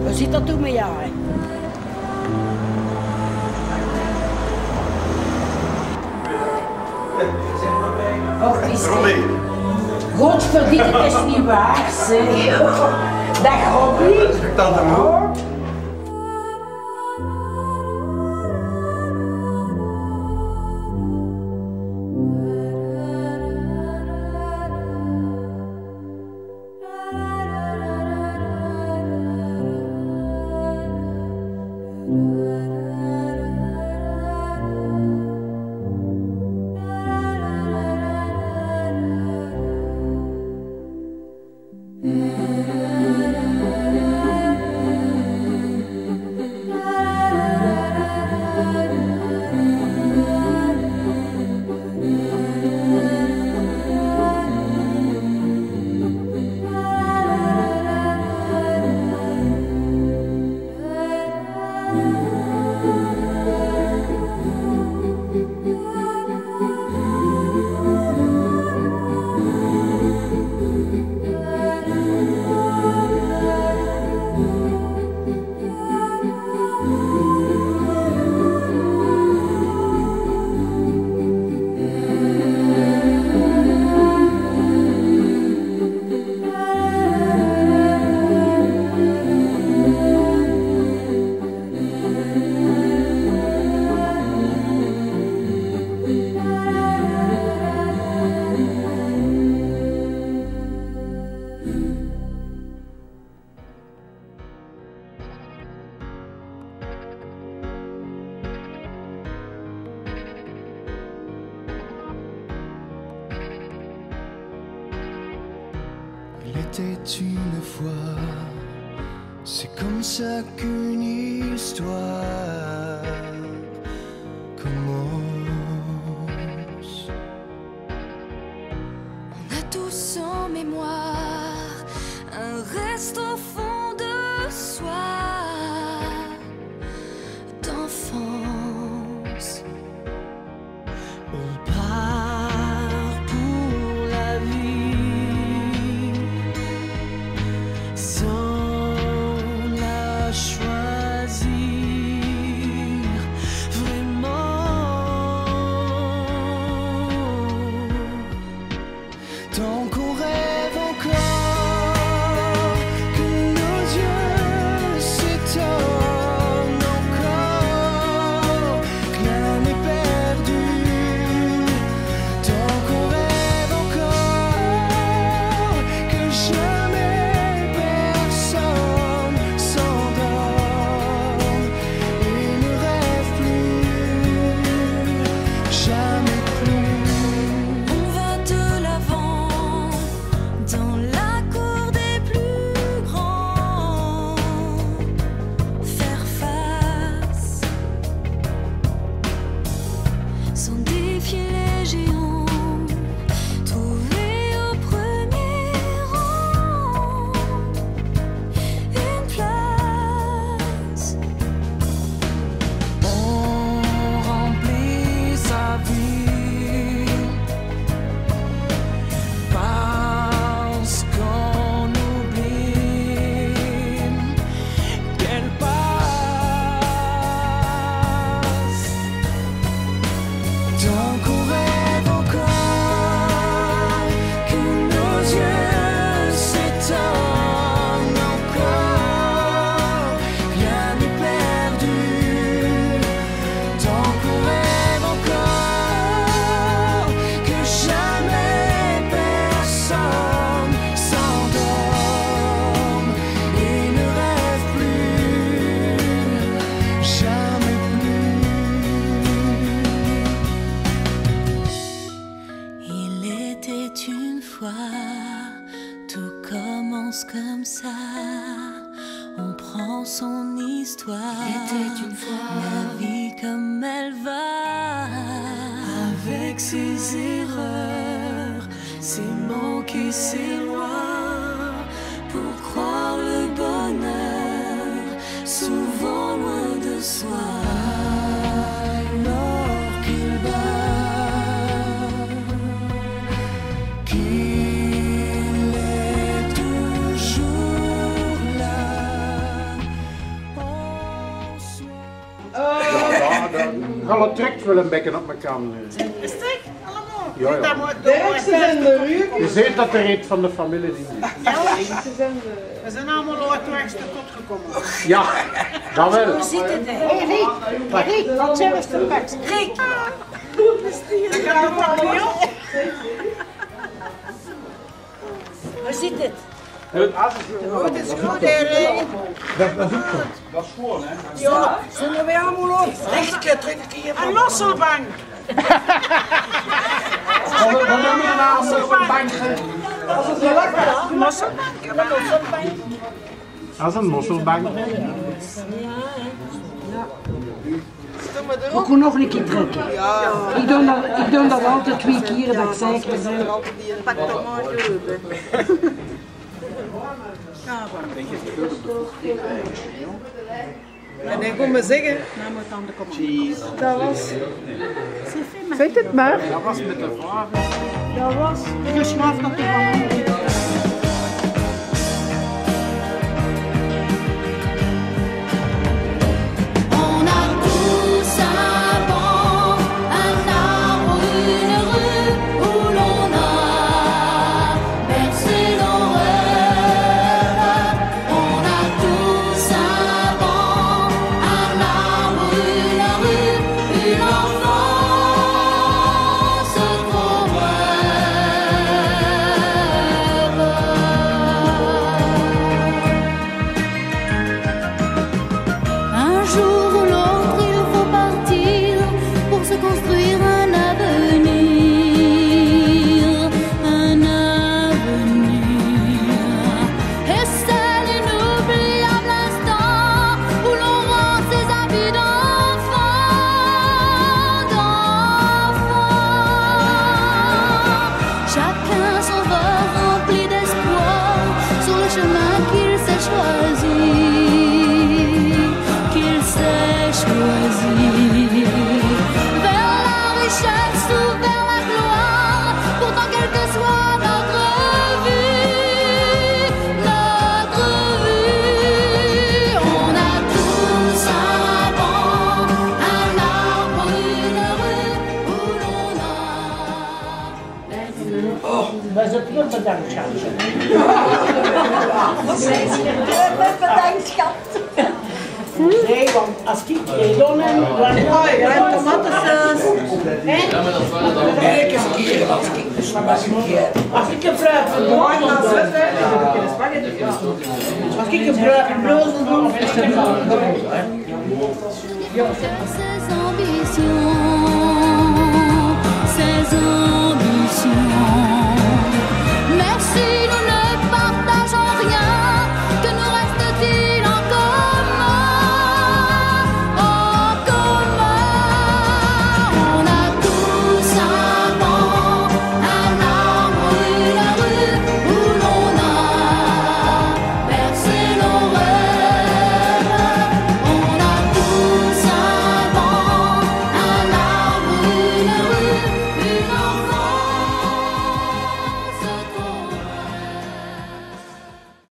We zitten toen met jou, hè? Och, Christine. Godverdikke, het is niet waar, zeg. Dag, Robbie. Tante Moe. Il était une fois, c'est comme ça qu'une histoire commence. On a tous en mémoire un reste au fond de soi d'enfance. On part pour la vie sans la choisir. comme ça, on prend son histoire. Était une fois la vie comme elle va, avec ses erreurs, ses manques et ses lois, pour croire le bonheur, souvent loin de soi. Alors qu'il bat, qu'il est toujours là en soi. Alle trekt wel een beetje op elkaar. Is het echt? Allemaal? Ja, ja. Dat moet De ergste zijn de ruw. Je ziet dat er iets van de familie is. We zijn allemaal uit de kot gekomen. Ja, dat wel. Hoe zit het? Hé Riek, wat zijn we te best? Riek! Ik ga het toch niet op? Hoe zit het? Het is goed, hè Riek? Dat is gewoon, hè? Ja, Zijn we weer allemaal op? een losselbank. Wat noem je nou een bank? Dat is een mosselbank. We kunnen nog een keer trekken. Ik doe dat altijd 2 keer, dat ik zeker ben. Pak dat maar door. En ik wil me zeggen, Dan moet dan de commande. dat was... Zeg het maar. Dat was met de vraag. Dat was... Je schaaft dat ervan. On a tous un banc, un arbre, une rue où l'on a bercé nos rêves. On a tous un banc, un arbre, une rue, une enfance trop brève. Un jour ou l'autre, il faut partir pour se construire un avenir, un avenir. Et c'est l'inoubliable instant où l'on rend ses habits d'enfant. Chacun son vol rempli d'espoir sur le chemin qu'il s'est choisi. Qu'il s'est choisi vers la richesse ou vers la gloire. Pourtant, quelle que soit notre vie, on a tous un banc, un arbre, une rue où l'on a. We zijn heel bedankt, schat. Bedankt, schat. Nee, want als ik dan en Tomatensaus. als ik een fruit verdoe, als ik een fruit verdoe, dan is het wel. Ses ambitions.